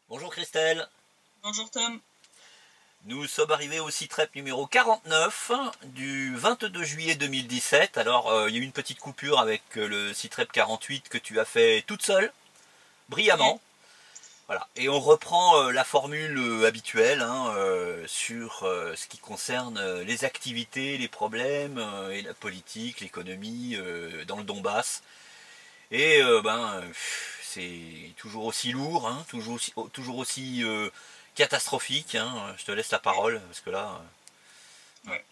Bonjour Christelle, Bonjour Tom. nous sommes arrivés au CITREP numéro 49 du 22 juillet 2017. Alors il y a eu une petite coupure avec le CITREP 48 que tu as fait toute seule, Oui. brillamment. Voilà. Et on reprend la formule habituelle sur ce qui concerne les activités, les problèmes et la politique, l'économie dans le Donbass. Et c'est toujours aussi lourd, hein, toujours aussi catastrophique. Hein. Je te laisse la parole parce que là. Ouais.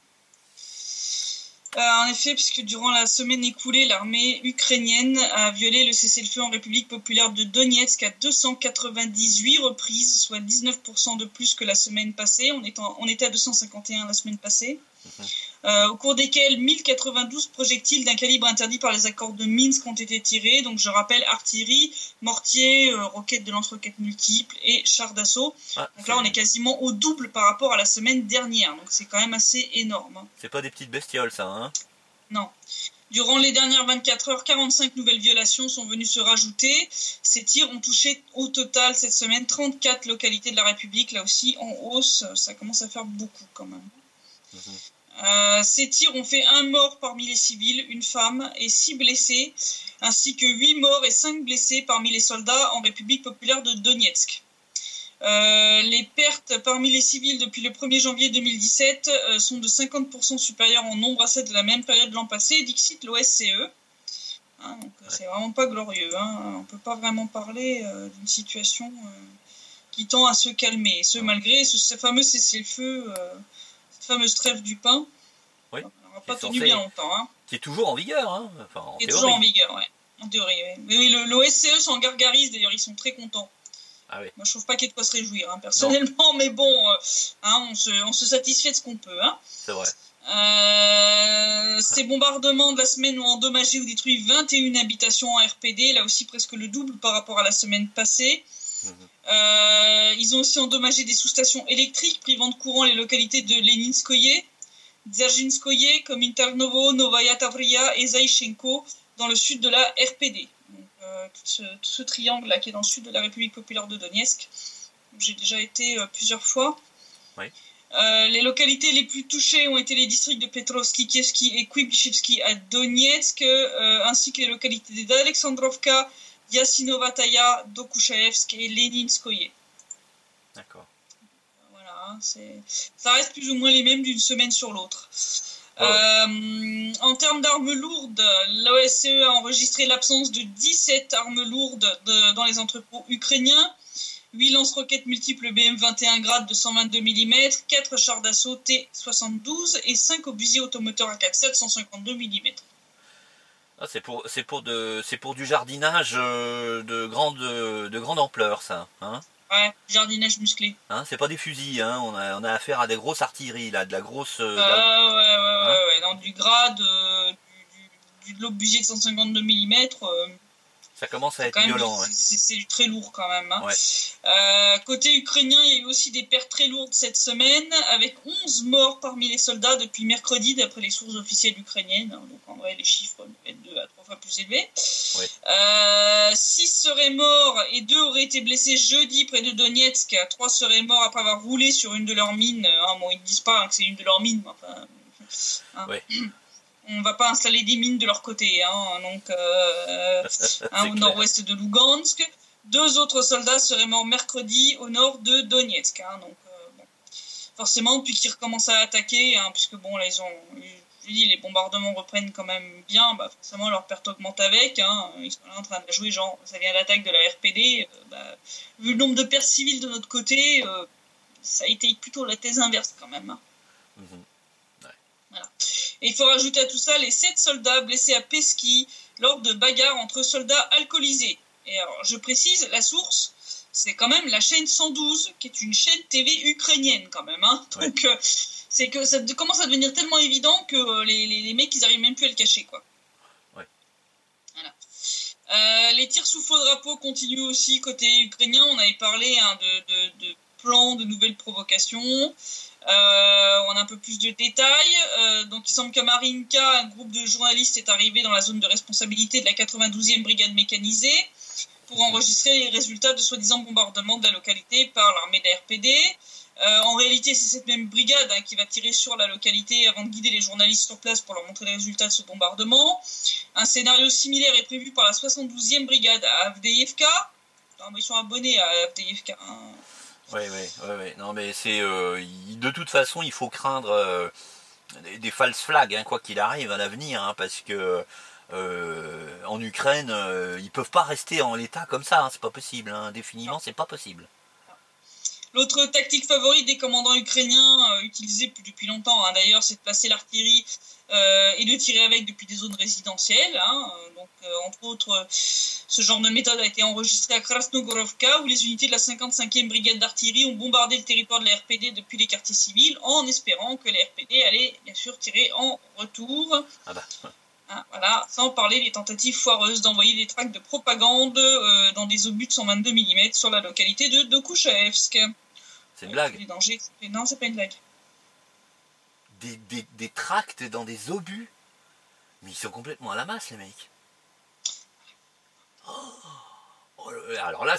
En effet, puisque durant la semaine écoulée, l'armée ukrainienne a violé le cessez-le-feu en République populaire de Donetsk à 298 reprises, soit 19% de plus que la semaine passée. On était à 251 la semaine passée. Au cours desquels 1092 projectiles d'un calibre interdit par les accords de Minsk ont été tirés. Donc je rappelle artillerie, mortier, roquettes de lance-roquettes multiples et chars d'assaut. Donc là on est quasiment au double par rapport à la semaine dernière. Donc c'est quand même assez énorme. C'est pas des petites bestioles ça, hein? Non. Durant les dernières 24 heures, 45 nouvelles violations sont venues se rajouter. Ces tirs ont touché au total cette semaine 34 localités de la République, là aussi en hausse. Ça commence à faire beaucoup quand même. Ces tirs ont fait un mort parmi les civils, une femme et 6 blessés, ainsi que 8 morts et 5 blessés parmi les soldats en République populaire de Donetsk. Les pertes parmi les civils depuis le 1er janvier 2017 sont de 50% supérieures en nombre à celles de la même période l'an passé, dixit l'OSCE. Donc c'est vraiment pas glorieux. On peut pas vraiment parler d'une situation qui tend à se calmer, et ce malgré ce fameux cessez-le-feu, cette fameuse trêve du pain. Oui. On n'a pas tenu bien longtemps. Qui est toujours en vigueur, hein. Enfin, en qui est théorie. Toujours en vigueur, ouais. En théorie, ouais. Mais oui, l'OSCE s'en gargarise, d'ailleurs, ils sont très contents. Ah oui. Moi, je trouve pas qu'il y ait de quoi se réjouir, personnellement, non. Mais bon, on se satisfait de ce qu'on peut. C'est vrai. Ces bombardements de la semaine ont endommagé ou détruit 21 habitations en RPD, là aussi presque le double par rapport à la semaine passée. Ils ont aussi endommagé des sous-stations électriques, privant de courant les localités de Leninskoye, Dzержinskoye, Kominternovo, Novaya Tavria et Zaïchenko, dans le sud de la RPD. Donc, tout ce triangle-là qui est dans le sud de la République populaire de Donetsk. J'ai déjà été plusieurs fois. Oui. Les localités les plus touchées ont été les districts de Petrovski, Kievski et Kuibyshevski à Donetsk, ainsi que les localités d'Alexandrovka, Yasinovataya, Dokuchaevsk et Leninskoye. D'accord. Voilà, ça reste plus ou moins les mêmes d'une semaine sur l'autre. En termes d'armes lourdes, l'OSCE a enregistré l'absence de 17 armes lourdes dans les entrepôts ukrainiens, 8 lance-roquettes multiples BM-21 Grad de 122 mm, 4 chars d'assaut T-72 et 5 obusiers automoteurs AK-7 152 mm. Ah, c'est pour du jardinage de grande ampleur, ça, hein? Ouais, jardinage musclé. Hein, c'est pas des fusils, hein. On a affaire à des grosses artilleries, là, de la grosse. Ouais, dans du grade, de l'obusier de 152 mm. Ça commence à être violent. C'est du très lourd quand même. Ouais. Côté ukrainien, il y a eu aussi des pertes très lourdes cette semaine, avec 11 morts parmi les soldats depuis mercredi, d'après les sources officielles ukrainiennes. Donc en vrai, les chiffres peuvent être 2 à 3 fois plus élevés. Ouais. 6 seraient morts et 2 auraient été blessés jeudi près de Donetsk. 3 seraient morts après avoir roulé sur une de leurs mines. Bon, ils ne disent pas que c'est une de leurs mines, mais enfin... Ouais. On va pas installer des mines de leur côté, donc au nord-ouest de Lugansk. 2 autres soldats seraient morts mercredi au nord de Donetsk. Donc bon. Forcément, depuis qu'ils recommencent à attaquer, puisque bon là les bombardements reprennent quand même bien, forcément leur perte augmente avec. Ils sont là en train de jouer genre ça vient d'attaque de la RPD. Vu le nombre de pertes civiles de notre côté, ça a été plutôt la thèse inverse quand même. Voilà. Et il faut rajouter à tout ça les 7 soldats blessés à Peski lors de bagarres entre soldats alcoolisés. Et alors, je précise, la source, c'est quand même la chaîne 112, qui est une chaîne TV ukrainienne quand même. Donc, c'est que ça commence à devenir tellement évident que les mecs, ils arrivent même plus à le cacher, quoi. Ouais. Voilà. Les tirs sous faux drapeau continuent aussi côté ukrainien. On avait parlé de plans, de nouvelles provocations. On a un peu plus de détails. Donc il semble qu'à Marinka, un groupe de journalistes est arrivé dans la zone de responsabilité de la 92e brigade mécanisée pour enregistrer les résultats de soi-disant bombardements de la localité par l'armée de la RPD. En réalité, c'est cette même brigade qui va tirer sur la localité avant de guider les journalistes sur place pour leur montrer les résultats de ce bombardement. Un scénario similaire est prévu par la 72e brigade à Avdiivka. Ils sont abonnés à Avdiivka. Oui. Non, mais c'est de toute façon, il faut craindre des false flags, quoi qu'il arrive à l'avenir, parce que en Ukraine, ils peuvent pas rester en l'état comme ça. C'est pas possible. Indéfiniment, c'est pas possible. L'autre tactique favorite des commandants ukrainiens, utilisée depuis longtemps d'ailleurs, c'est de placer l'artillerie et de tirer avec depuis des zones résidentielles. Donc, entre autres, ce genre de méthode a été enregistré à Krasnogorovka, où les unités de la 55e brigade d'artillerie ont bombardé le territoire de la RPD depuis les quartiers civils, en espérant que la RPD allait bien sûr tirer en retour. Voilà, sans parler des tentatives foireuses d'envoyer des tracts de propagande dans des obus de 122 mm sur la localité de Dokuchevsk. C'est une blague. Les dangers. Non, c'est pas une blague. Des tracts dans des obus? Mais ils sont complètement à la masse, les mecs. Alors là,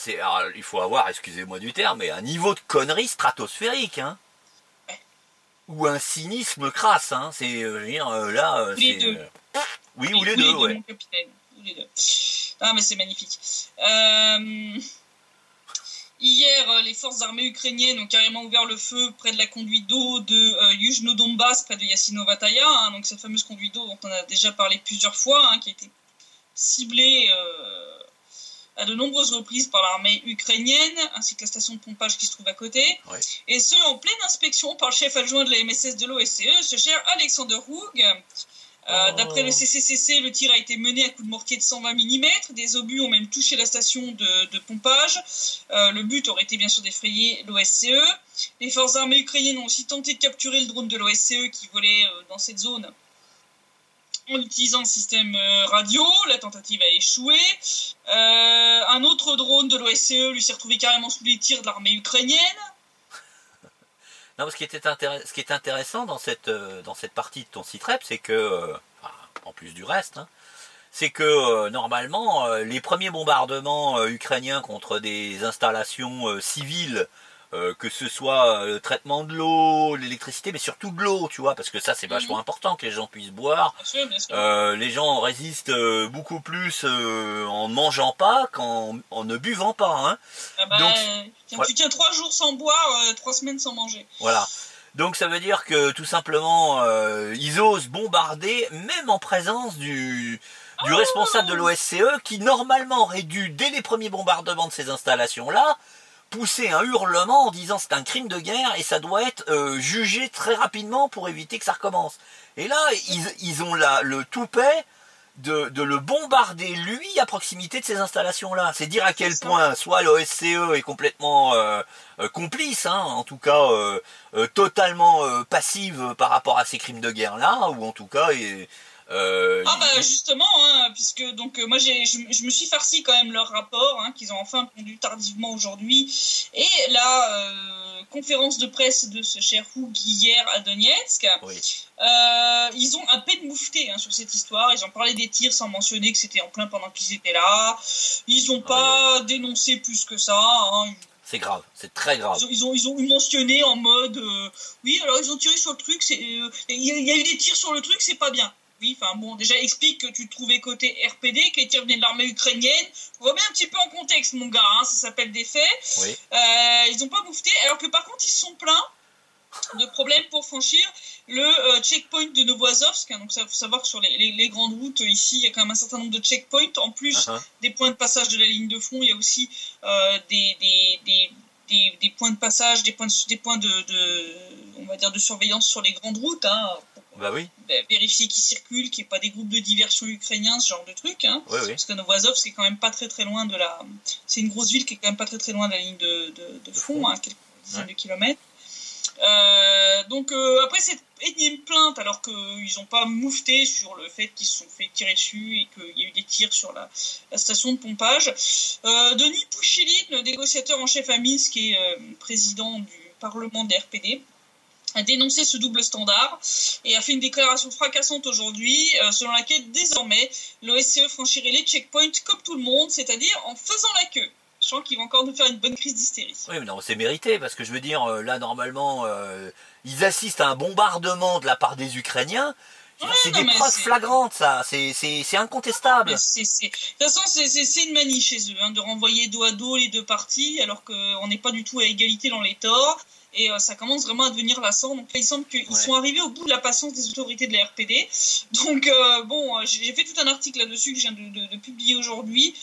il faut avoir, excusez-moi du terme, mais un niveau de connerie stratosphérique, Ouais. Ou un cynisme crasse, c'est, je veux dire, là, les deux. Oui, ou les deux, ouais. Mon capitaine. Ou les deux. Ah, mais c'est magnifique. Hier, les forces armées ukrainiennes ont carrément ouvert le feu près de la conduite d'eau de Yuzhno-Donbass, près de Yassinovataya, donc cette fameuse conduite d'eau dont on a déjà parlé plusieurs fois, qui a été ciblée à de nombreuses reprises par l'armée ukrainienne, ainsi que la station de pompage qui se trouve à côté, ouais. Et ce, en pleine inspection par le chef adjoint de la MSS de l'OSCE, ce cher Alexander Hoog. D'après le CCCC, le tir a été mené à coups de mortier de 120 mm. Des obus ont même touché la station de pompage. Le but aurait été bien sûr d'effrayer l'OSCE. Les forces armées ukrainiennes ont aussi tenté de capturer le drone de l'OSCE qui volait dans cette zone en utilisant un système radio. La tentative a échoué. Un autre drone de l'OSCE lui s'est retrouvé carrément sous les tirs de l'armée ukrainienne. Non, ce qui est intéressant dans cette partie de ton site web, c'est que, en plus du reste, c'est que normalement, les premiers bombardements ukrainiens contre des installations civiles, que ce soit le traitement de l'eau, l'électricité, mais surtout de l'eau, tu vois, parce que ça c'est vachement important que les gens puissent boire. Bien sûr. Les gens résistent beaucoup plus en ne mangeant pas qu'en ne buvant pas. Donc, tu tiens 3 jours sans boire, 3 semaines sans manger. Voilà. Donc ça veut dire que tout simplement, ils osent bombarder, même en présence du responsable de l'OSCE, qui normalement aurait dû, dès les premiers bombardements de ces installations-là, pousser un hurlement en disant c'est un crime de guerre et ça doit être jugé très rapidement pour éviter que ça recommence. Et là, ils ont le toupet de le bombarder, lui, à proximité de ces installations-là. C'est dire à quel point, soit l'OSCE est complètement complice, en tout cas totalement passive par rapport à ces crimes de guerre-là, ou en tout cas... justement, puisque donc moi je me suis farci quand même leur rapport qu'ils ont enfin pondu tardivement aujourd'hui, et la conférence de presse de ce cher Hoog hier à Donetsk, oui. Ils ont à peine moufté sur cette histoire. Ils ont parlé des tirs sans mentionner que c'était en plein pendant qu'ils étaient là. Ils n'ont pas dénoncé plus que ça. C'est grave, c'est très grave. Ils ont mentionné en mode oui, alors ils ont tiré sur le truc, il y a eu des tirs sur le truc, c'est pas bien. Oui, enfin bon, déjà explique que tu te trouvais côté RPD, que les tirs venaient de l'armée ukrainienne. Remets un petit peu en contexte, mon gars, ça s'appelle des faits. Oui. Ils n'ont pas moufté, alors que par contre, ils se sont plaints de problèmes pour franchir le checkpoint de Novoazovsk. Donc, il faut savoir que sur les grandes routes, ici, il y a quand même un certain nombre de checkpoints. En plus des points de passage de la ligne de front, il y a aussi des points de passage, des points on va dire de surveillance sur les grandes routes, Bah oui. Vérifier qu'ils circulent, qu'il n'y ait pas des groupes de diversion ukrainiens, ce genre de truc. Oui, oui. Parce que Novoazovsk, c'est quand même pas très très loin de la... C'est une grosse ville qui est quand même pas très très loin de la ligne de front, quelques dizaines de kilomètres. Donc après cette énième plainte, alors qu'ils n'ont pas moufté sur le fait qu'ils se sont fait tirer dessus et qu'il y a eu des tirs sur la station de pompage, Denis Pouchilin, le négociateur en chef à Minsk et président du Parlement des RPD, a dénoncé ce double standard et a fait une déclaration fracassante aujourd'hui selon laquelle désormais l'OSCE franchirait les checkpoints comme tout le monde, c'est-à-dire en faisant la queue. Je sens qu'il va encore nous faire une bonne crise d'hystérie. Oui, mais non, c'est mérité, parce que je veux dire, là, normalement, ils assistent à un bombardement de la part des Ukrainiens. C'est des preuves flagrantes, ça. C'est incontestable. De toute façon, c'est une manie chez eux, hein, de renvoyer dos à dos les deux parties, alors qu'on n'est pas du tout à égalité dans les torts. Et ça commence vraiment à devenir lassant. Donc là, il semble qu'ils sont arrivés au bout de la patience des autorités de la RPD. Donc bon, j'ai fait tout un article là-dessus que je viens de publier aujourd'hui.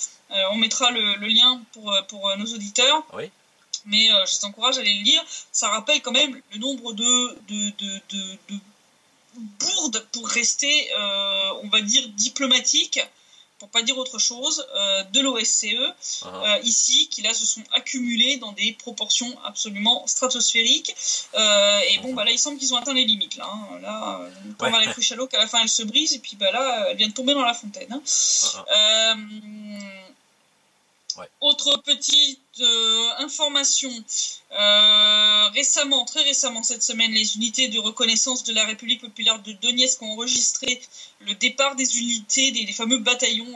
On mettra le lien pour nos auditeurs. Oui. Mais je les encourage à aller le lire. Ça rappelle quand même le nombre de bourdes pour rester, on va dire, diplomatique, pour pas dire autre chose, de l'OSCE, ici, qui là se sont accumulés dans des proportions absolument stratosphériques. Et bon, bah là, il semble qu'ils ont atteint les limites. Là, hein. Là on va la cruche à l'eau, qu'à la fin, elle se brise, et puis bah là, elle vient de tomber dans la fontaine. Hein. Autre petite information, très récemment cette semaine, les unités de reconnaissance de la République populaire de Donetsk ont enregistré le départ des unités, des fameux bataillons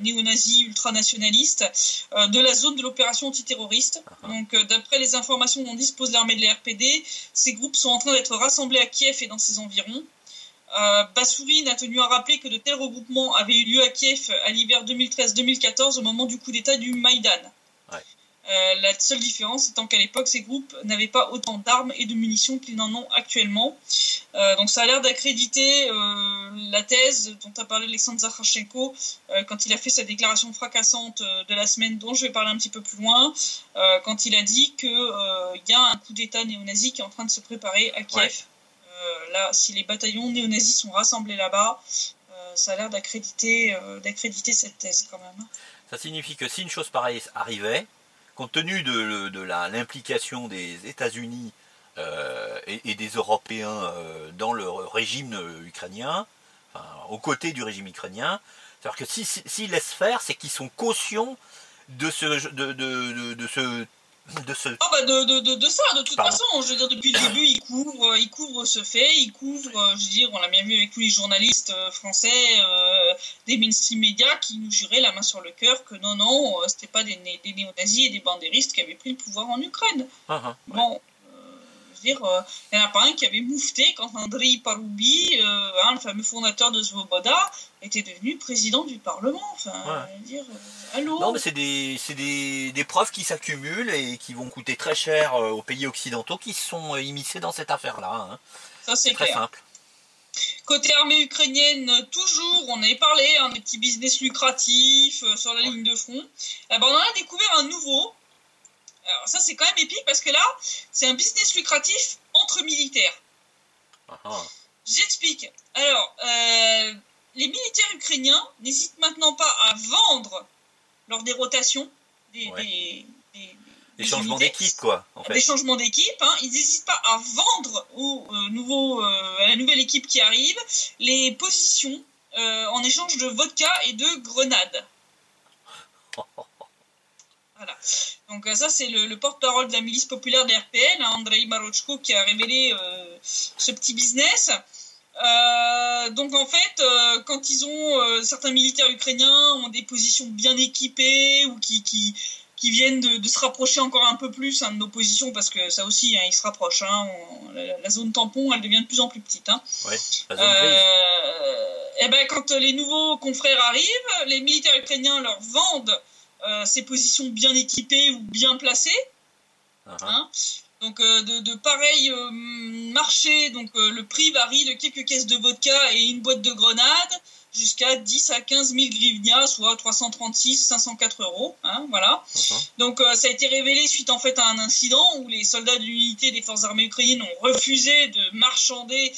néo-nazis ultranationalistes de la zone de l'opération antiterroriste. Donc d'après les informations dont dispose l'armée de la RPD, ces groupes sont en train d'être rassemblés à Kiev et dans ses environs. Bassourine a tenu à rappeler que de tels regroupements avaient eu lieu à Kiev à l'hiver 2013-2014 au moment du coup d'état du Maïdan. La seule différence étant qu'à l'époque ces groupes n'avaient pas autant d'armes et de munitions qu'ils n'en ont actuellement. Donc ça a l'air d'accréditer la thèse dont a parlé Alexandre Zakharchenko quand il a fait sa déclaration fracassante de la semaine, dont je vais parler un petit peu plus loin, quand il a dit qu'il y a un coup d'état néo-nazi qui est en train de se préparer à Kiev. Là, si les bataillons néo-nazis sont rassemblés là-bas, ça a l'air d'accréditer cette thèse quand même. Ça signifie que si une chose pareille arrivait, compte tenu de l'implication des États-Unis et des Européens dans le régime ukrainien, enfin, aux côtés du régime ukrainien, c'est-à-dire que s'ils laissent faire, c'est qu'ils sont cautions de ça, de toute façon, je veux dire, depuis le début, il couvre ce fait, je veux dire, on l'a bien vu avec tous les journalistes français des mainstream médias qui nous juraient la main sur le cœur que non, c'était pas des néo-nazis et des bandéristes qui avaient pris le pouvoir en Ukraine. Bon, je veux dire, il n'y en a pas un qui avait moufté quand Andrei Paroubi, le fameux fondateur de Svoboda, était devenu président du Parlement. Enfin, je veux dire, allô. Non, mais c'est des preuves qui s'accumulent et qui vont coûter très cher aux pays occidentaux qui se sont immiscés dans cette affaire-là. Hein. Ça, c'est très simple. Côté armée ukrainienne, toujours, on avait parlé des petits business lucratifs sur la ligne de front. On en a découvert un nouveau. Alors ça, c'est quand même épique parce que là, c'est un business lucratif entre militaires. J'explique. Alors, les militaires ukrainiens n'hésitent maintenant pas à vendre lors des rotations des changements d'équipe, quoi. En fait. Des changements d'équipe. Ils n'hésitent pas à vendre à la nouvelle équipe qui arrive les positions en échange de vodka et de grenades. Voilà. Donc ça, c'est le porte-parole de la milice populaire des RPL, Andrei Marochko, qui a révélé ce petit business. Donc en fait, quand certains militaires ukrainiens ont des positions bien équipées ou qui viennent de se rapprocher encore un peu plus de nos positions, parce que ça aussi, ils se rapprochent. La zone tampon, elle devient de plus en plus petite. Ouais, la zone grise. Quand les nouveaux confrères arrivent, les militaires ukrainiens leur vendent ces positions bien équipées ou bien placées. Donc de pareils marchés, donc le prix varie de quelques caisses de vodka et une boîte de grenades jusqu'à 10 à 15 000 grivnia, soit 336, 504 euros. Voilà. Donc ça a été révélé suite en fait à un incident où les soldats de l'unité des forces armées ukrainiennes ont refusé de marchander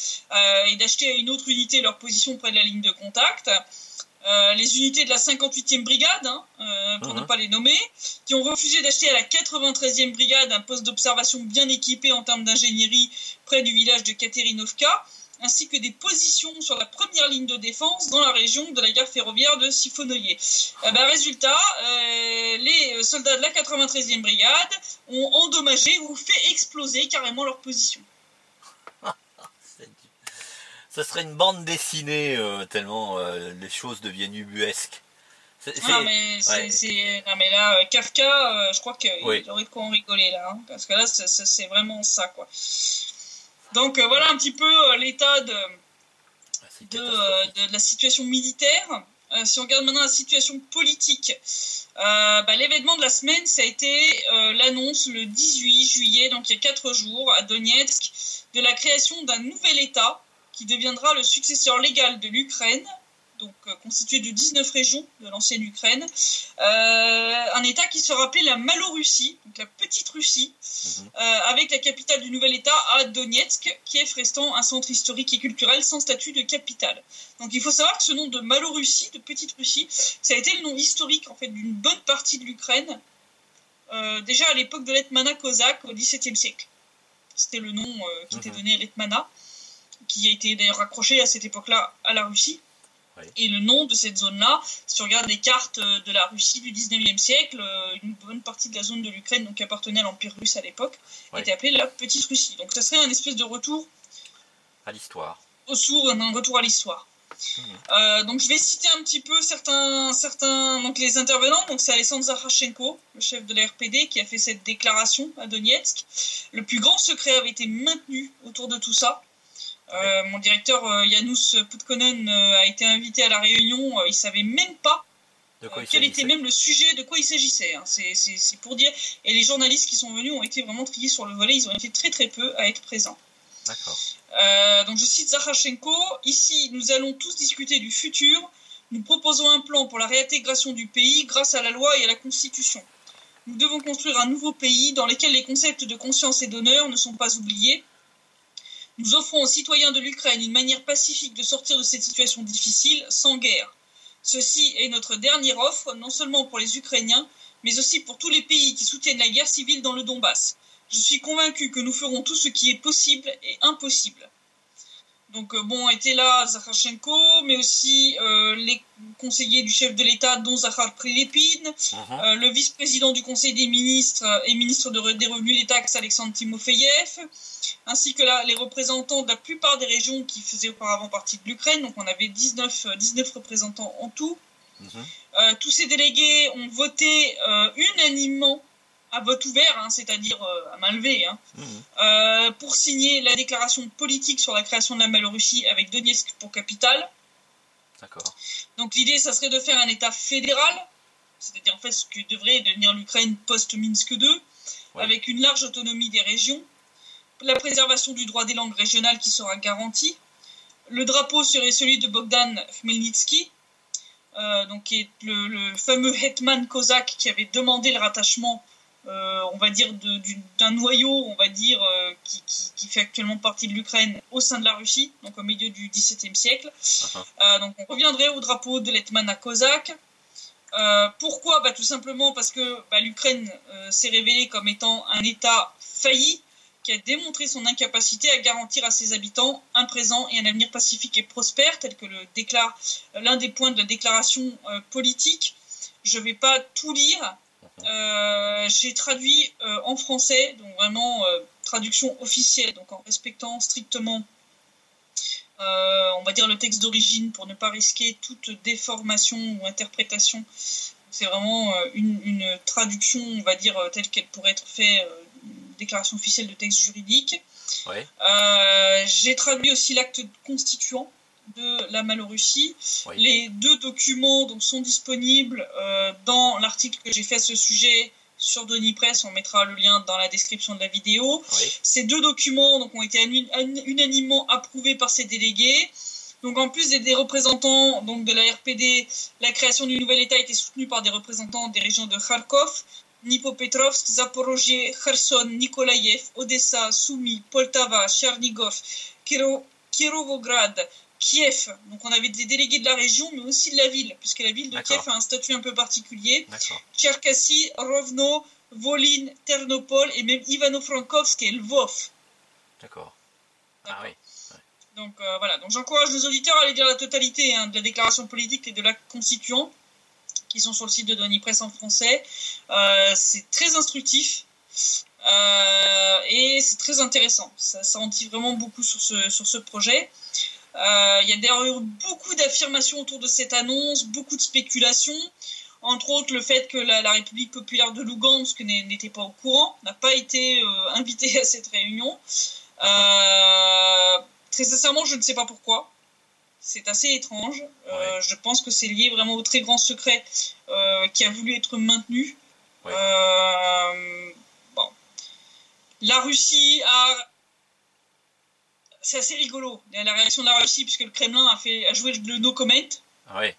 et d'acheter à une autre unité leur position près de la ligne de contact. Les unités de la 58e brigade, pour ne pas les nommer, qui ont refusé d'acheter à la 93e brigade un poste d'observation bien équipé en termes d'ingénierie près du village de Katerinovka, ainsi que des positions sur la première ligne de défense dans la région de la gare ferroviaire de Sifonoye. Résultat, les soldats de la 93e brigade ont endommagé ou fait exploser carrément leur position. Ça serait une bande dessinée, tellement les choses deviennent ubuesques. Non, mais là, Kafka, je crois qu'il Oui. aurait de quoi en rigoler, là. Hein, parce que là, c'est vraiment ça, quoi. Donc, voilà un petit peu l'état de la situation militaire. Si on regarde maintenant la situation politique, l'événement de la semaine, ça a été l'annonce le 18 juillet, donc il y a 4 jours, à Donetsk, de la création d'un nouvel État qui deviendra le successeur légal de l'Ukraine, donc constitué de 19 régions de l'ancienne Ukraine, un État qui sera appelé la Malorussie, donc la petite Russie, avec la capitale du nouvel État à Donetsk, Kiev restant un centre historique et culturel sans statut de capitale. Donc il faut savoir que ce nom de Malorussie, de petite Russie, ça a été le nom historique en fait d'une bonne partie de l'Ukraine, déjà à l'époque de l'Hetmana cosaque au XVIIe siècle. C'était le nom qui était donné à l'Hetmana, qui a été d'ailleurs raccroché à cette époque-là à la Russie. Et le nom de cette zone-là, si on regarde les cartes de la Russie du 19e siècle, une bonne partie de la zone de l'Ukraine, donc qui appartenait à l'Empire russe à l'époque, était appelée la Petite Russie. Donc ça serait un espèce de retour à l'histoire. Un retour à l'histoire. Donc je vais citer un petit peu certains donc les intervenants. Donc c'est Alexandre Zakharchenko, le chef de la RPD, qui a fait cette déclaration à Donetsk. Le plus grand secret avait été maintenu autour de tout ça. Mon directeur Janusz Putkonen a été invité à la réunion, il ne savait même pas quel était même le sujet, de quoi il s'agissait. Hein. C'est pour dire. Et les journalistes qui sont venus ont été vraiment triés sur le volet, ils ont été très très peu à être présents. D'accord. Donc je cite Zakharchenko, ici nous allons tous discuter du futur, nous proposons un plan pour la réintégration du pays grâce à la loi et à la Constitution. Nous devons construire un nouveau pays dans lequel les concepts de conscience et d'honneur ne sont pas oubliés. Nous offrons aux citoyens de l'Ukraine une manière pacifique de sortir de cette situation difficile, sans guerre. Ceci est notre dernière offre, non seulement pour les Ukrainiens, mais aussi pour tous les pays qui soutiennent la guerre civile dans le Donbass. Je suis convaincu que nous ferons tout ce qui est possible et impossible. Donc étaient là Zakharchenko, mais aussi les conseillers du chef de l'État, dont Zakhar Prilepin, le vice-président du Conseil des ministres et ministre des Revenus et des Taxes, Alexandre Timofeyev, ainsi que les représentants de la plupart des régions qui faisaient auparavant partie de l'Ukraine. Donc on avait 19 représentants en tout. Tous ces délégués ont voté unanimement à vote ouvert, hein, c'est-à-dire à main levée, pour signer la déclaration politique sur la création de la Malorussie avec Donetsk pour capitale. D'accord. Donc l'idée, ça serait de faire un État fédéral, c'est-à-dire en fait ce que devrait devenir l'Ukraine post-Minsk II, avec une large autonomie des régions, la préservation du droit des langues régionales qui sera garantie. Le drapeau serait celui de Bogdan Khmelnytsky, donc qui est le fameux hetman cosaque qui avait demandé le rattachement on va dire d'un noyau, on va dire qui fait actuellement partie de l'Ukraine au sein de la Russie, donc au milieu du XVIIe siècle. Donc on reviendrait au drapeau de l'Hetmana cosaque. Pourquoi ? Tout simplement parce que l'Ukraine s'est révélée comme étant un État failli qui a démontré son incapacité à garantir à ses habitants un présent et un avenir pacifique et prospère, tel que le déclare l'un des points de la déclaration politique. Je ne vais pas tout lire. J'ai traduit en français, donc vraiment traduction officielle, donc en respectant strictement on va dire le texte d'origine pour ne pas risquer toute déformation ou interprétation. C'est vraiment une traduction, on va dire, telle qu'elle pourrait être faite, une déclaration officielle de texte juridique. J'ai traduit aussi l'acte constituant de la Malorussie. Les 2 documents donc, sont disponibles dans l'article que j'ai fait à ce sujet sur Denis Press. On mettra le lien dans la description de la vidéo. Ces 2 documents donc, ont été unanimement approuvés par ces délégués. Donc, en plus des représentants donc, de la RPD, la création du nouvel État a été soutenue par des représentants des régions de Kharkov, Dnipropetrovsk, Zaporozhye, Kherson, Nikolaïev, Odessa, Soumy, Poltava, Chernigov, Kirovograd, Kiev. Donc on avait des délégués de la région, mais aussi de la ville, puisque la ville de Kiev a un statut un peu particulier. Tcherkassy, Rovno, Volyn, Ternopol et même Ivano-Frankovsk et Lvov. D'accord. Donc voilà, donc j'encourage les auditeurs à aller lire la totalité de la déclaration politique et de l'acte constituant, qui sont sur le site de Denis Press en français. C'est très instructif et c'est très intéressant. Ça en dit vraiment beaucoup sur ce projet. Il y a d'ailleurs eu beaucoup d'affirmations autour de cette annonce, beaucoup de spéculations. Entre autres, le fait que la République populaire de Lugansk n'était pas au courant, n'a pas été invitée à cette réunion. Très sincèrement, je ne sais pas pourquoi. C'est assez étrange. Je pense que c'est lié vraiment au très grand secret qui a voulu être maintenu. Ouais. Bon. La Russie a... C'est assez rigolo, la réaction de la Russie, puisque le Kremlin a joué le no comment. Oui.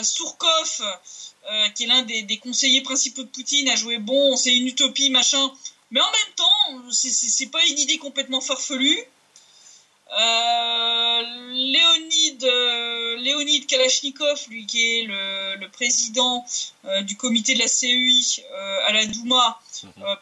Surkov, qui est l'un des conseillers principaux de Poutine, a joué bon, c'est une utopie, machin. Mais en même temps, c'est pas une idée complètement farfelue. Léonid Kalachnikov, lui qui est le président du comité de la CEI à la Douma,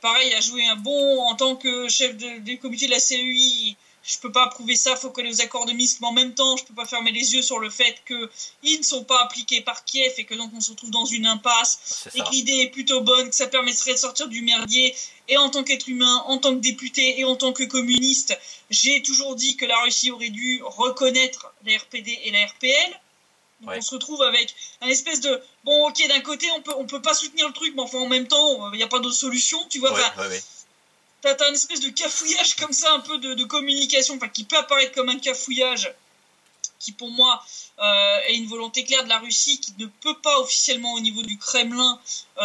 pareil, a joué un bon en tant que chef du comité de la CEI. Je peux pas approuver ça, faut coller aux accords de Minsk, mais en même temps, je peux pas fermer les yeux sur le fait qu'ils ne sont pas appliqués par Kiev et que donc on se retrouve dans une impasse et que l'idée est plutôt bonne, que ça permettrait de sortir du merdier. Et en tant qu'être humain, en tant que député et en tant que communiste, j'ai toujours dit que la Russie aurait dû reconnaître la RPD et la RPL. Donc on se retrouve avec un espèce de bon, ok, d'un côté on peut pas soutenir le truc, mais enfin en même temps il n'y a pas d'autre solution, tu vois. T'as un espèce de cafouillage comme ça, un peu de communication, enfin qui peut apparaître comme un cafouillage, qui pour moi est une volonté claire de la Russie, qui ne peut pas officiellement au niveau du Kremlin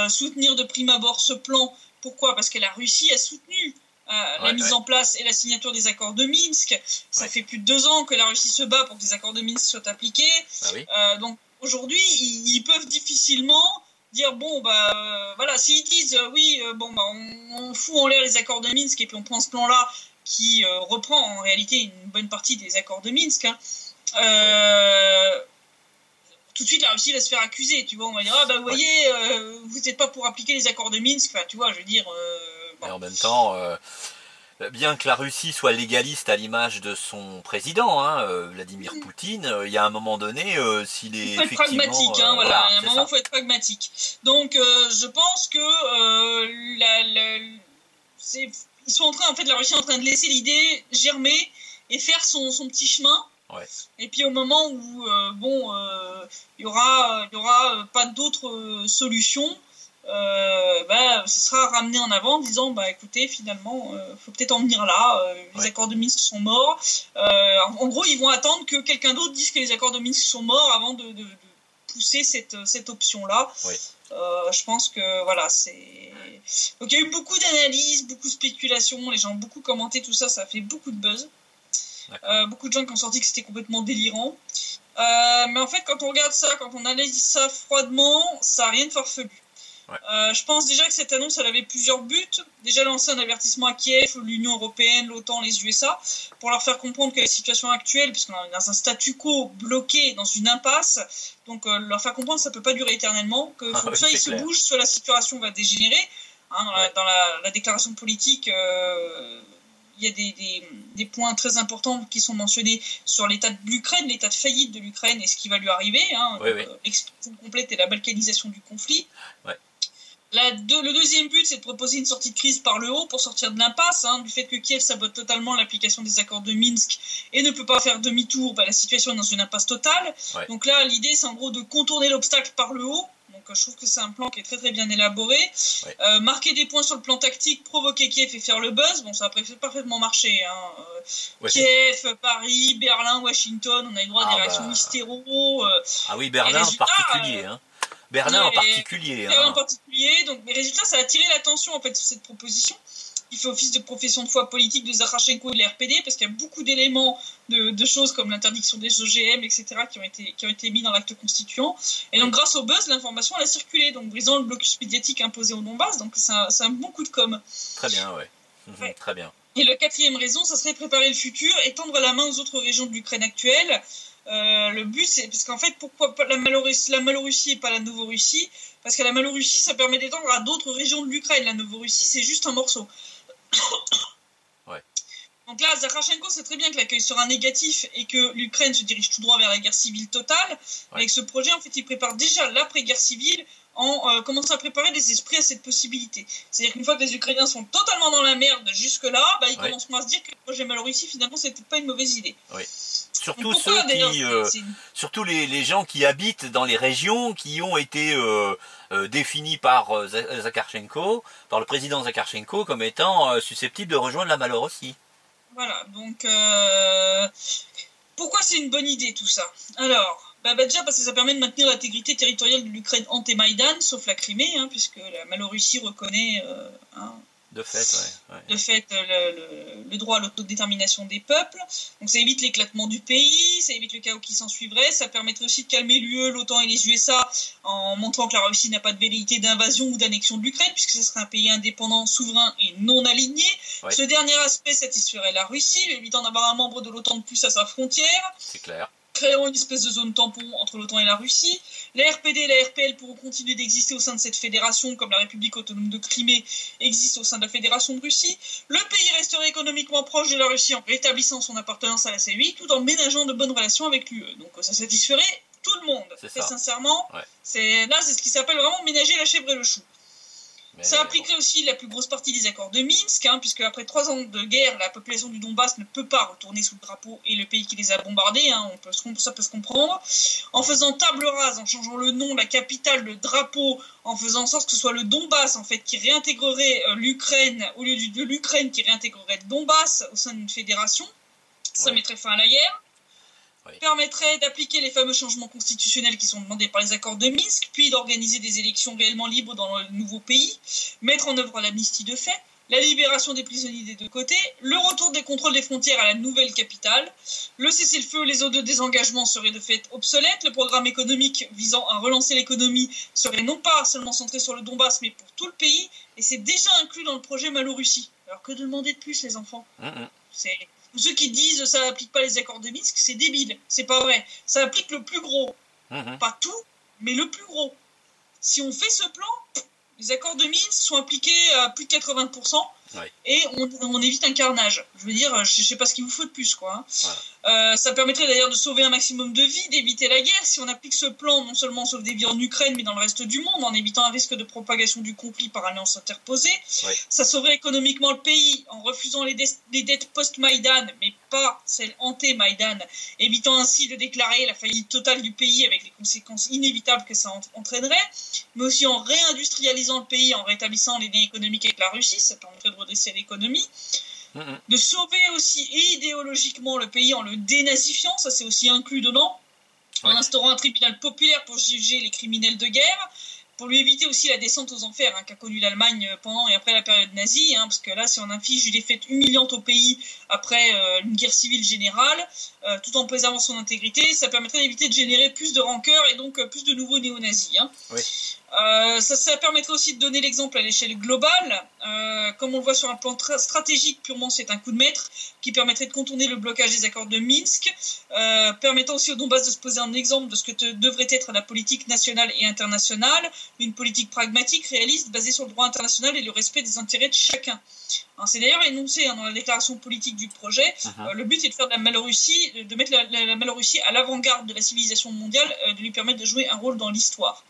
soutenir de prime abord ce plan. Pourquoi ? Parce que la Russie a soutenu la mise en place et la signature des accords de Minsk. Ça fait plus de 2 ans que la Russie se bat pour que les accords de Minsk soient appliqués. Donc aujourd'hui, ils peuvent difficilement dire bon voilà, s'ils disent on fout en l'air les accords de Minsk et puis on prend ce plan là qui reprend en réalité une bonne partie des accords de Minsk, tout de suite la Russie va se faire accuser, tu vois, on va dire vous voyez, vous n'êtes pas pour appliquer les accords de Minsk, enfin tu vois, je veux dire mais en même temps bien que la Russie soit légaliste à l'image de son président, Vladimir Poutine, il y a un moment donné, s'il est effectivement... pragmatique, voilà, à un moment, il faut être pragmatique. Donc, je pense que ils sont en train, en fait, la Russie est en train de laisser l'idée germer et faire son petit chemin. Et puis, au moment où, il y aura pas d'autres solutions, ce sera ramené en avant en disant écoutez, finalement faut peut-être en venir là, les accords de Minsk sont morts, en gros ils vont attendre que quelqu'un d'autre dise que les accords de Minsk sont morts avant de pousser cette option là. Je pense que voilà, donc il y a eu beaucoup d'analyses, beaucoup de spéculations, les gens ont beaucoup commenté tout ça, ça a fait beaucoup de buzz, beaucoup de gens qui ont sorti que c'était complètement délirant, mais en fait quand on regarde ça, quand on analyse ça froidement, ça n'a rien de farfelu. Je pense déjà que cette annonce elle avait plusieurs buts. Déjà lancer un avertissement à Kiev, l'Union Européenne, l'OTAN, les USA, pour leur faire comprendre que la situation actuelle, puisqu'on est dans un statu quo bloqué, dans une impasse, donc leur faire comprendre que ça ne peut pas durer éternellement, que soit ils se bougent, soit la situation va dégénérer. Dans la déclaration politique, il y a des points très importants qui sont mentionnés sur l'état de l'Ukraine, l'état de faillite de l'Ukraine et ce qui va lui arriver, l'explosion complète et la balkanisation du conflit. Le deuxième but, c'est de proposer une sortie de crise par le haut pour sortir de l'impasse, du fait que Kiev sabote totalement l'application des accords de Minsk et ne peut pas faire demi-tour, la situation est dans une impasse totale. Donc là, l'idée, c'est en gros de contourner l'obstacle par le haut. Donc je trouve que c'est un plan qui est très très bien élaboré. Marquer des points sur le plan tactique, provoquer Kiev et faire le buzz, ça a parfaitement marché. Kiev, Paris, Berlin, Washington, on a eu droit à des réactions hystéro. Berlin en particulier. Berlin en particulier. Berlin en particulier. Donc, les résultats, ça a attiré l'attention en fait sur cette proposition. Il fait office de profession de foi politique de Zakharchenko et de l'RPD parce qu'il y a beaucoup d'éléments de choses comme l'interdiction des OGM, etc., qui ont été mis dans l'acte constituant. Et donc, grâce au buzz, l'information elle a circulé, donc brisant le blocus médiatique imposé au Donbass. Donc, c'est un bon coup de com'. Très bien, très bien. Et la quatrième raison, ça serait préparer le futur et tendre la main aux autres régions de l'Ukraine actuelle. Le but, c'est parce qu'en fait, pourquoi pas la Malorussie et pas la Novorussie ? Parce que la Malorussie, ça permet d'étendre à d'autres régions de l'Ukraine. La Novorussie, c'est juste un morceau. Donc là, Zakharchenko sait très bien que l'accueil sera négatif et que l'Ukraine se dirige tout droit vers la guerre civile totale. Avec ce projet, en fait, il prépare déjà l'après-guerre civile en commençant à préparer les esprits à cette possibilité. C'est-à-dire qu'une fois que les Ukrainiens sont totalement dans la merde jusque-là, ils commenceront à se dire que le projet Malorussie, finalement, c'était pas une mauvaise idée. Oui. Surtout les gens qui habitent dans les régions qui ont été définis par Zakharchenko, par le président Zakharchenko, comme étant susceptibles de rejoindre la Malorussie. Voilà, donc pourquoi c'est une bonne idée tout ça? Alors, déjà parce que ça permet de maintenir l'intégrité territoriale de l'Ukraine anti-Maïdan, sauf la Crimée, puisque la Malorussie reconnaît de fait, de fait le droit à l'autodétermination des peuples. Donc ça évite l'éclatement du pays, ça évite le chaos qui s'en suivrait, ça permettrait aussi de calmer l'UE, l'OTAN et les USA en montrant que la Russie n'a pas de velléité d'invasion ou d'annexion de l'Ukraine, puisque ce serait un pays indépendant, souverain et non aligné. Ce dernier aspect satisferait la Russie, évitant d'avoir un membre de l'OTAN de plus à sa frontière. C'est clair. Créant une espèce de zone tampon entre l'OTAN et la Russie. La RPD et la RPL pourront continuer d'exister au sein de cette fédération, comme la République autonome de Crimée existe au sein de la Fédération de Russie. Le pays resterait économiquement proche de la Russie en rétablissant son appartenance à la CEI, tout en ménageant de bonnes relations avec l'UE. Donc ça satisferait tout le monde. Très sincèrement, c'est ce qui s'appelle vraiment ménager la chèvre et le chou. Ça impliquerait aussi la plus grosse partie des accords de Minsk, puisque après 3 ans de guerre, la population du Donbass ne peut pas retourner sous le drapeau et le pays qui les a bombardés, ça peut se comprendre. En faisant table rase, en changeant le nom, la capitale, le drapeau, en faisant en sorte que ce soit le Donbass en fait qui réintégrerait l'Ukraine, au lieu de l'Ukraine qui réintégrerait le Donbass au sein d'une fédération, ça mettrait fin à la guerre. Permettrait d'appliquer les fameux changements constitutionnels qui sont demandés par les accords de Minsk, puis d'organiser des élections réellement libres dans le nouveau pays, mettre en œuvre l'amnistie de fait, la libération des prisonniers des deux côtés, le retour des contrôles des frontières à la nouvelle capitale, le cessez-le-feu, les zones de désengagement seraient de fait obsolètes, le programme économique visant à relancer l'économie serait non pas seulement centré sur le Donbass, mais pour tout le pays, et c'est déjà inclus dans le projet Malorussie. Alors que demander de plus, les enfants? Ceux qui disent ça n'applique pas les accords de Minsk, c'est débile, c'est pas vrai. Ça applique le plus gros. Pas tout, mais le plus gros. Si on fait ce plan, les accords de Minsk sont appliqués à plus de 80%, et on évite un carnage. Je veux dire, je sais pas ce qu'il vous faut de plus, quoi. Ça permettrait d'ailleurs de sauver un maximum de vies, d'éviter la guerre. Si on applique ce plan, non seulement on sauve des vies en Ukraine, mais dans le reste du monde, en évitant un risque de propagation du conflit par alliance interposée. Ça sauverait économiquement le pays en refusant les dettes post-Maïdan, mais pas celles anté-Maïdan, évitant ainsi de déclarer la faillite totale du pays avec les conséquences inévitables que ça entraînerait, mais aussi en réindustrialisant le pays, en rétablissant les liens économiques avec la Russie, ça permettrait de redresser l'économie. De sauver aussi idéologiquement le pays en le dénazifiant, ça c'est aussi inclus dedans, en instaurant un tribunal populaire pour juger les criminels de guerre, pour lui éviter aussi la descente aux enfers qu'a connue l'Allemagne pendant et après la période nazie, parce que là si on inflige des défaite humiliante au pays après une guerre civile générale, tout en préservant son intégrité, ça permettrait d'éviter de générer plus de rancœur et donc plus de nouveaux néo-nazis. Ça permettrait aussi de donner l'exemple à l'échelle globale. Comme on le voit sur un plan stratégique, purement c'est un coup de maître qui permettrait de contourner le blocage des accords de Minsk, permettant aussi au Donbass de se poser un exemple de ce que devrait être la politique nationale et internationale, une politique pragmatique, réaliste, basée sur le droit international et le respect des intérêts de chacun. C'est d'ailleurs énoncé dans la déclaration politique du projet. Le but est de faire de la Malorussie, de mettre la Malorussie à l'avant-garde de la civilisation mondiale, de lui permettre de jouer un rôle dans l'histoire.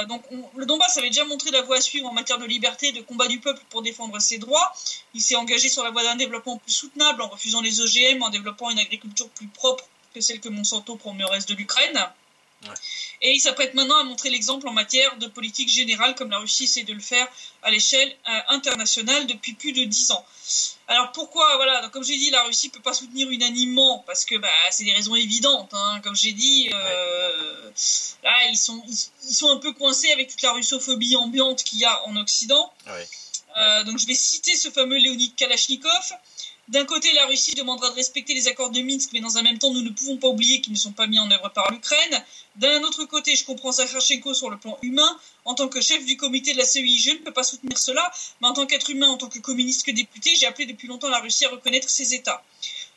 Donc le Donbass avait déjà montré la voie à suivre en matière de liberté et de combat du peuple pour défendre ses droits. Il s'est engagé sur la voie d'un développement plus soutenable en refusant les OGM, en développant une agriculture plus propre que celle que Monsanto promeut au reste de l'Ukraine. Et il s'apprête maintenant à montrer l'exemple en matière de politique générale, comme la Russie essaie de le faire à l'échelle internationale depuis plus de 10 ans. Alors pourquoi, donc, comme j'ai dit, la Russie ne peut pas soutenir unanimement, parce que c'est des raisons évidentes. Comme j'ai dit, là ils sont un peu coincés avec toute la russophobie ambiante qu'il y a en Occident. Donc je vais citer ce fameux Léonid Kalachnikov. D'un côté, la Russie demandera de respecter les accords de Minsk, mais dans un même temps, nous ne pouvons pas oublier qu'ils ne sont pas mis en œuvre par l'Ukraine. D'un autre côté, je comprends Zakharchenko sur le plan humain. En tant que chef du comité de la CEI, je ne peux pas soutenir cela, mais en tant qu'être humain, en tant que communiste, que député, j'ai appelé depuis longtemps la Russie à reconnaître ses États.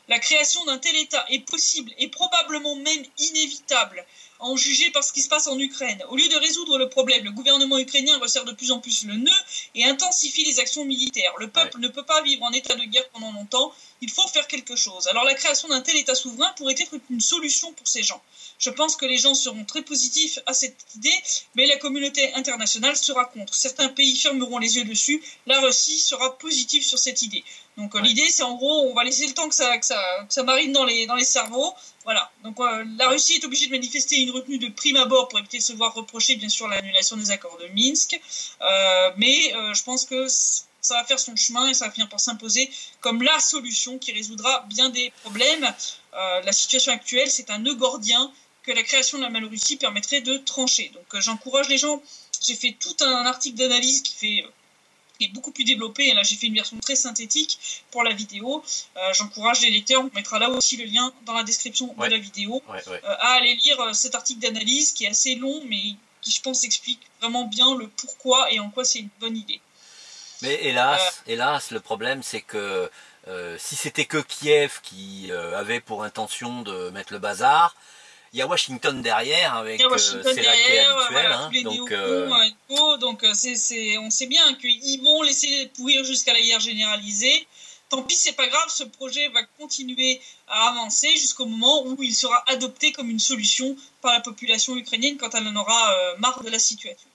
La création d'un tel État est possible et probablement même inévitable à en juger par ce qui se passe en Ukraine. Au lieu de résoudre le problème, le gouvernement ukrainien resserre de plus en plus le nœud et intensifie les actions militaires. Le peuple ne peut pas vivre en état de guerre pendant longtemps, il faut faire quelque chose. Alors la création d'un tel État souverain pourrait être une solution pour ces gens. Je pense que les gens seront très positifs à cette idée, mais la communauté internationale sera contre. Certains pays fermeront les yeux dessus, la Russie sera positive sur cette idée. Donc l'idée, c'est en gros, on va laisser le temps que ça marine dans les cerveaux. Voilà. Donc la Russie est obligée de manifester une retenue de prime abord pour éviter de se voir reprocher, bien sûr, l'annulation des accords de Minsk. Mais je pense que ça va faire son chemin et ça va finir par s'imposer comme la solution qui résoudra bien des problèmes. La situation actuelle, c'est un nœud gordien que la création de la Malorussie permettrait de trancher. Donc j'encourage les gens. J'ai fait tout un article d'analyse qui est beaucoup plus développé. Et là, j'ai fait une version très synthétique pour la vidéo. J'encourage les lecteurs, on mettra là aussi le lien dans la description de la vidéo, à aller lire cet article d'analyse qui est assez long, mais qui, je pense, explique vraiment bien le pourquoi et en quoi c'est une bonne idée. Mais hélas, le problème, c'est que si c'était que Kiev qui avait pour intention de mettre le bazar, il y a Washington derrière avec ses laquais habituels. Donc on sait bien qu'ils vont laisser pourrir jusqu'à la guerre généralisée. Tant pis, c'est pas grave, ce projet va continuer à avancer jusqu'au moment où il sera adopté comme une solution par la population ukrainienne quand elle en aura marre de la situation.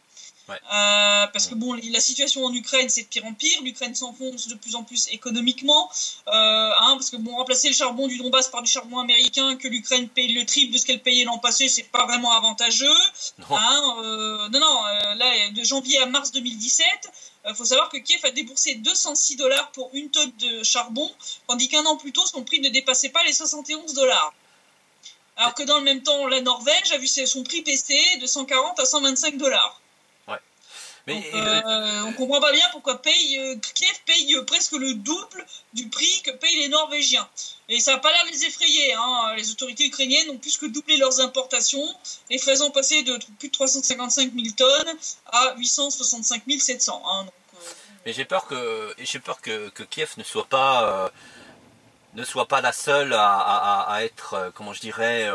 Parce que bon, la situation en Ukraine, c'est de pire en pire. L'Ukraine s'enfonce de plus en plus économiquement, parce que bon, remplacer le charbon du Donbass par du charbon américain, que l'Ukraine paye le triple de ce qu'elle payait l'an passé, c'est pas vraiment avantageux. Là, de janvier à mars 2017, faut savoir que Kiev a déboursé $206 pour une tonne de charbon, tandis qu'un an plus tôt, son prix ne dépassait pas les $71. Alors que dans le même temps, la Norvège a vu son prix baisser de 140 à $125. Mais on comprend pas bien pourquoi Kiev paye presque le double du prix que payent les Norvégiens. Et ça n'a pas l'air de les effrayer. Les autorités ukrainiennes ont plus que doublé leurs importations, les faisant passer de plus de 355 000 tonnes à 865 700. Mais j'ai peur que Kiev ne soit pas la seule à être, comment je dirais,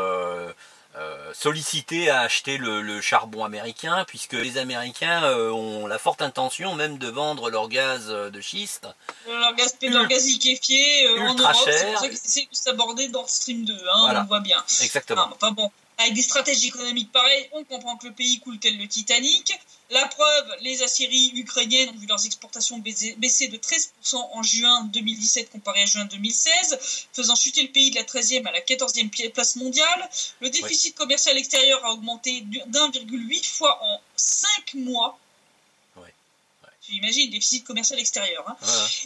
sollicité à acheter le charbon américain, puisque les Américains ont la forte intention même de vendre leur gaz de schiste, leur gaz liquéfié en Europe. C'est pour ça qu'ils essaient de s'aborder Nord Stream 2, on le voit bien. Exactement. Enfin bon, avec des stratégies économiques pareilles, on comprend que le pays coule tel le Titanic. La preuve, les aciéries ukrainiennes ont vu leurs exportations baisser de 13% en juin 2017 comparé à juin 2016, faisant chuter le pays de la 13e à la 14e place mondiale. Le déficit commercial extérieur a augmenté d'1,8 fois en 5 mois. Tu imagines, le déficit commercial extérieur.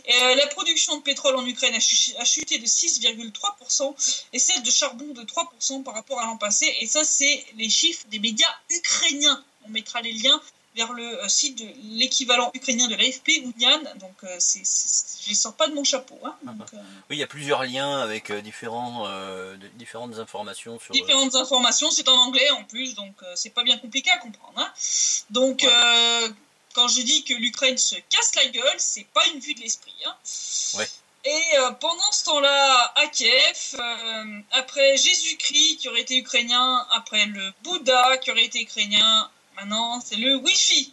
Et, la production de pétrole en Ukraine a chuté de 6,3% et celle de charbon de 3% par rapport à l'an passé. Et ça, c'est les chiffres des médias ukrainiens. On mettra les liens vers le site de l'équivalent ukrainien de l'AFP, Ounian. Donc, je ne les sors pas de mon chapeau. Oui, il y a plusieurs liens avec différentes informations. Différentes informations, c'est en anglais en plus, donc c'est pas bien compliqué à comprendre. Donc, quand je dis que l'Ukraine se casse la gueule, c'est pas une vue de l'esprit. Et pendant ce temps-là, à Kiev, après Jésus-Christ qui aurait été ukrainien, après le Bouddha qui aurait été ukrainien, maintenant c'est le Wi-Fi.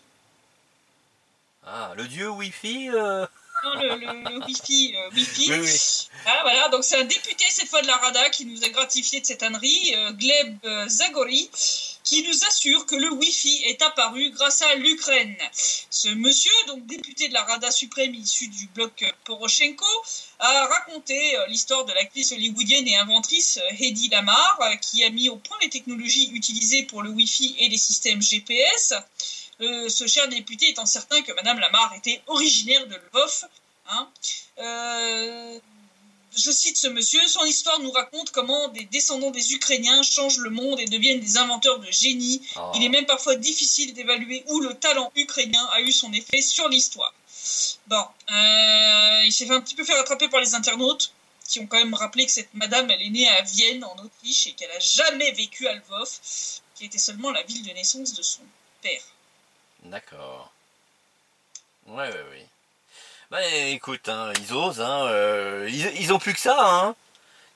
Ah, le dieu Wi-Fi Non, le Wi-Fi. Oui. Voilà, donc c'est un député cette fois de la Rada qui nous a gratifié de cette ânerie, Gleb Zagori, qui nous assure que le Wi-Fi est apparu grâce à l'Ukraine. Ce monsieur, donc député de la Rada suprême issu du bloc Poroshenko, a raconté l'histoire de l'actrice hollywoodienne et inventrice Hedy Lamarr, qui a mis au point les technologies utilisées pour le Wi-Fi et les systèmes GPS. Ce cher député étant certain que Madame Lamarr était originaire de Lvov. Je cite ce monsieur, son histoire nous raconte comment des descendants des Ukrainiens changent le monde et deviennent des inventeurs de génie. Il est même parfois difficile d'évaluer où le talent ukrainien a eu son effet sur l'histoire. Bon, il s'est fait un petit peu fait rattraper par les internautes qui ont quand même rappelé que cette madame, elle est née à Vienne, en Autriche, et qu'elle n'a jamais vécu à Lvov, qui était seulement la ville de naissance de son père. D'accord. Oui. Bah écoute, ils osent, ils ont plus que ça,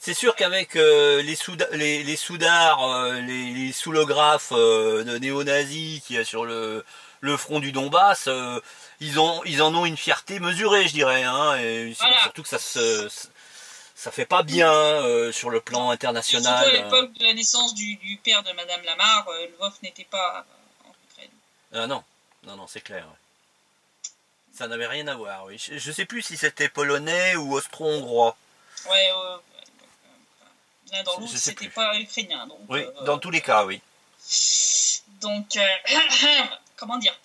C'est sûr qu'avec les soudards, les soulographes de néo-nazis qu'il y a sur le front du Donbass, ils en ont une fierté mesurée, je dirais, hein, et Voilà. surtout que ça fait pas bien sur le plan international. Surtout à l'époque de la naissance du père de Madame Lamar, Lvov n'était pas en Ukraine. Ah non, c'est clair. Ouais. Ça n'avait rien à voir, oui. Je sais plus si c'était polonais ou austro-hongrois. Ouais, l'un dans l'autre, c'était pas ukrainien. Donc, oui, dans tous les cas, oui. Donc, comment dire?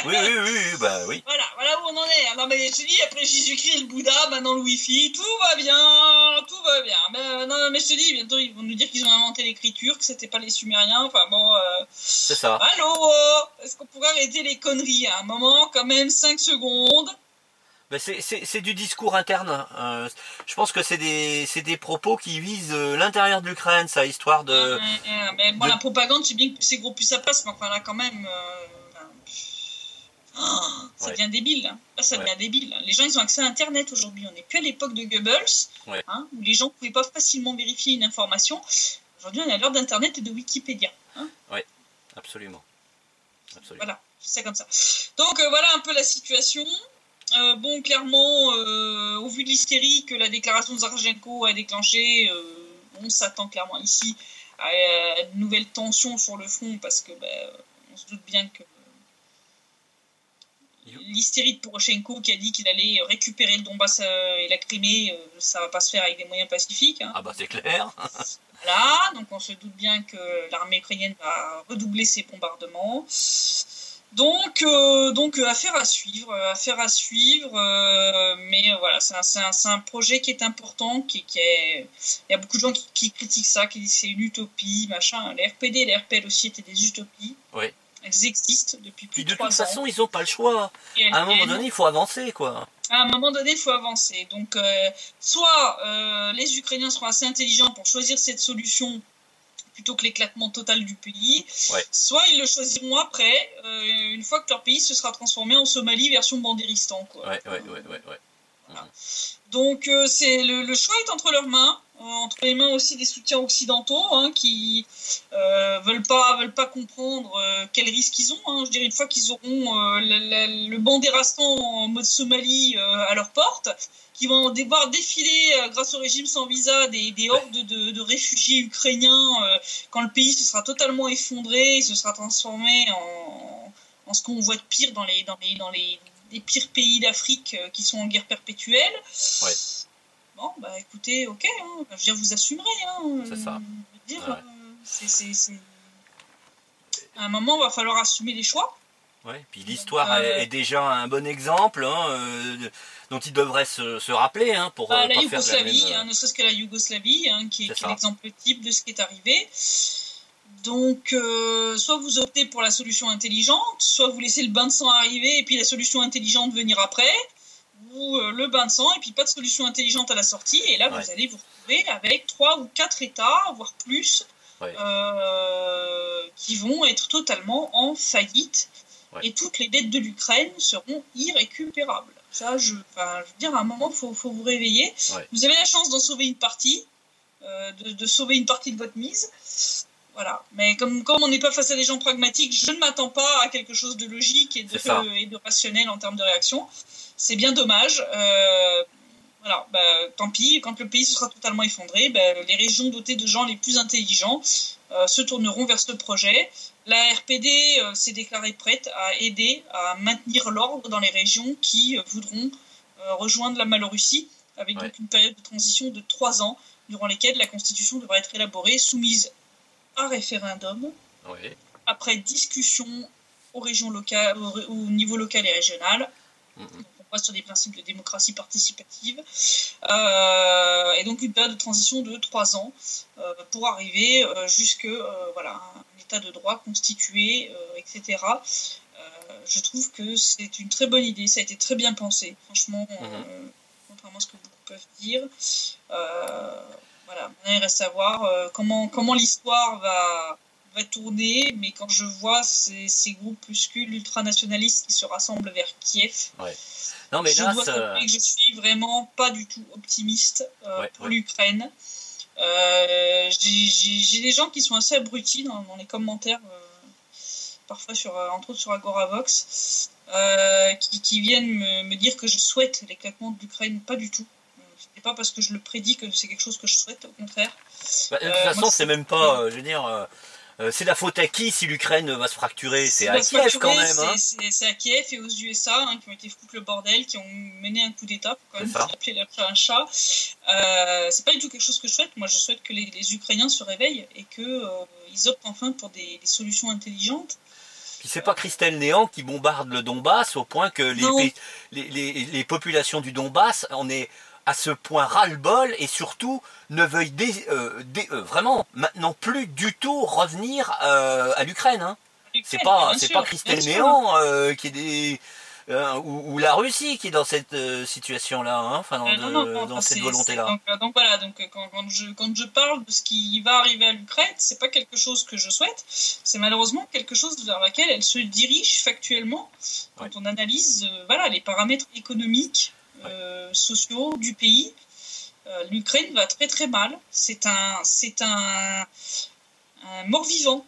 oui, bah oui. Voilà où on en est. Non, mais je te dis, après Jésus-Christ et le Bouddha, maintenant le Wi-Fi, tout va bien. Mais, non, mais je te dis, bientôt ils vont nous dire qu'ils ont inventé l'écriture, que c'était pas les Sumériens. Enfin bon. C'est ça. Allô, est-ce qu'on pourrait arrêter les conneries à un moment, quand même, 5 secondes? Ben c'est du discours interne. Je pense que c'est des propos qui visent l'intérieur de l'Ukraine, ça, histoire de. Mais bon, la propagande, c'est bien que c'est gros plus ça passe, mais enfin là, quand même. Ça devient débile. Là, ça devient débile. Les gens, ils ont accès à Internet aujourd'hui. On n'est plus à l'époque de Goebbels, où les gens ne pouvaient pas facilement vérifier une information. Aujourd'hui, on est à l'heure d'Internet et de Wikipédia. Oui, absolument. Voilà, c'est ça comme ça. Donc, voilà un peu la situation. Bon, clairement, au vu de l'hystérie que la déclaration de Zarchenko a déclenchée, on s'attend clairement ici à de nouvelles tensions sur le front parce que on se doute bien que l'hystérie de Poroshenko qui a dit qu'il allait récupérer le Donbass et la Crimée, ça va pas se faire avec des moyens pacifiques. Hein. Ah bah c'est clair. Voilà, donc on se doute bien que l'armée ukrainienne va redoubler ses bombardements. Donc affaire à suivre, mais voilà, c'est un projet qui est important, il y a beaucoup de gens qui critiquent ça, qui disent c'est une utopie, machin. Les RPD et les RPL aussi étaient des utopies. Oui. Elles existent depuis plus de 3 ans. De toute façon, ils n'ont pas le choix. À un moment donné, il faut avancer, quoi. À un moment donné, il faut avancer. Donc, soit les Ukrainiens seront assez intelligents pour choisir cette solution plutôt que l'éclatement total du pays, soit ils le choisiront après, une fois que leur pays se sera transformé en Somalie version Bandéristan, quoi. Ouais. Voilà. Donc c'est le choix est entre leurs mains, entre les mains aussi des soutiens occidentaux qui veulent pas comprendre quels risques ils ont. Je dirais une fois qu'ils auront le Bandéristan en mode Somalie à leur porte, qui vont devoir défiler grâce au régime sans visa des hordes de réfugiés ukrainiens quand le pays se sera totalement effondré et se sera transformé en ce qu'on voit de pire dans les pires pays d'Afrique qui sont en guerre perpétuelle. Ouais. Bon, bah écoutez, ok, je veux dire, vous assumerez. C'est ça. Je veux dire, à un moment, il va falloir assumer les choix. Ouais, puis l'histoire est déjà un bon exemple dont il devrait se rappeler pour la pas Yougoslavie, faire la même... ne serait-ce que la Yougoslavie, qui est l'exemple type de ce qui est arrivé. Donc, soit vous optez pour la solution intelligente, soit vous laissez le bain de sang arriver et puis la solution intelligente venir après, ou le bain de sang et puis pas de solution intelligente à la sortie. Et là, vous allez vous retrouver avec 3 ou 4 États, voire plus, qui vont être totalement en faillite. Et toutes les dettes de l'Ukraine seront irrécupérables. Ça, je veux dire, à un moment, faut vous réveiller. Vous avez la chance d'en sauver une partie, de sauver une partie de votre mise. Voilà. Mais comme on n'est pas face à des gens pragmatiques, je ne m'attends pas à quelque chose de logique et de rationnel en termes de réaction. C'est bien dommage. Voilà, tant pis. Quand le pays se sera totalement effondré, les régions dotées de gens les plus intelligents se tourneront vers ce projet. La RPD s'est déclarée prête à aider à maintenir l'ordre dans les régions qui voudront rejoindre la Malorussie, avec donc une période de transition de 3 ans, durant lesquelles la Constitution devra être élaborée, soumise à référendum, après discussion au niveau local et régional. Donc on passe sur des principes de démocratie participative, et donc une période de transition de 3 ans pour arriver jusque un état de droit constitué, etc. Je trouve que c'est une très bonne idée, ça a été très bien pensé, franchement, contrairement à ce que beaucoup peuvent dire. Voilà, maintenant il reste à voir comment l'histoire va tourner, mais quand je vois ces groupuscules ultranationalistes qui se rassemblent vers Kiev, non, mais je là, dois avouer que je suis vraiment pas du tout optimiste pour l'Ukraine. J'ai des gens qui sont assez abrutis dans les commentaires, parfois entre autres sur Agoravox, qui viennent me dire que je souhaite l'éclatement de l'Ukraine. Pas du tout. C'est pas parce que je le prédis que c'est quelque chose que je souhaite, au contraire. De toute façon, c'est même pas, je veux dire, c'est la faute à qui si l'Ukraine va se fracturer? C'est à Kiev quand même. C'est à Kiev et aux USA qui ont été foutre le bordel, qui ont mené un coup d'État, pour quand même appeler un chat. C'est pas du tout quelque chose que je souhaite. Moi, je souhaite que les Ukrainiens se réveillent et qu'ils optent enfin pour des solutions intelligentes. Puis c'est pas Christelle Néant qui bombarde le Donbass au point que les populations du Donbass en est à ce point ras-le-bol et surtout ne veuillent vraiment maintenant plus du tout revenir à l'Ukraine. Hein. C'est pas Christelle Néant qui est ou la Russie qui est dans cette situation-là, hein, enfin dans cette volonté-là. Donc voilà, quand je parle de ce qui va arriver à l'Ukraine, c'est pas quelque chose que je souhaite, c'est malheureusement quelque chose vers laquelle elle se dirige factuellement quand on analyse les paramètres économiques, sociaux du pays. L'Ukraine va très très mal. C'est un mort-vivant.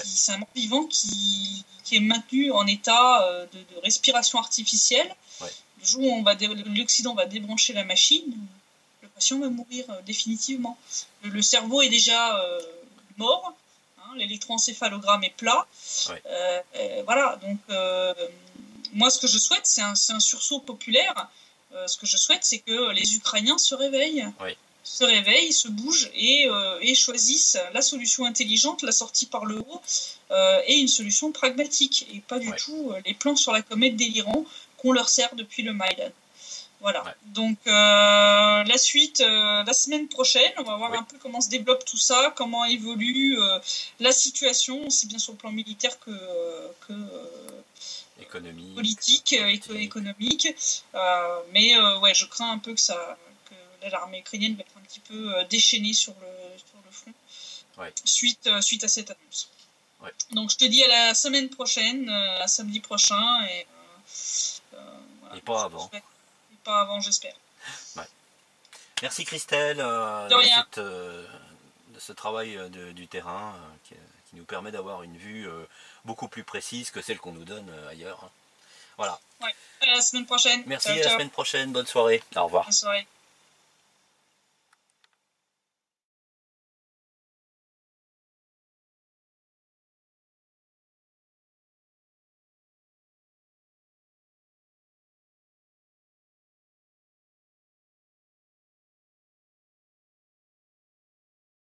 C'est un mort-vivant qui est maintenu en état de respiration artificielle. Le jour où l'Occident va débrancher la machine, le patient va mourir définitivement. Le cerveau est déjà mort, hein, l'électroencéphalogramme est plat. Voilà, donc moi ce que je souhaite, c'est un sursaut populaire. Ce que je souhaite, c'est que les Ukrainiens se réveillent. Se bougent et choisissent la solution intelligente, la sortie par le haut, et une solution pragmatique, et pas du tout les plans sur la comète délirants qu'on leur sert depuis le Maïdan. Voilà. Donc la suite, la semaine prochaine, on va voir un peu comment se développe tout ça, comment évolue la situation, aussi bien sur le plan militaire que économique, politique, économique. Mais je crains un peu que l'armée ukrainienne va être un petit peu déchaînée sur le front suite à cette annonce. Donc je te dis à la semaine prochaine, à samedi prochain, et pas avant. Pas avant, j'espère. Merci Christelle de ce travail du terrain qui nous permet d'avoir une vue beaucoup plus précise que celle qu'on nous donne ailleurs. Voilà. À la semaine prochaine. Merci, à la semaine prochaine. Bonne soirée. Au revoir. Bonne soirée.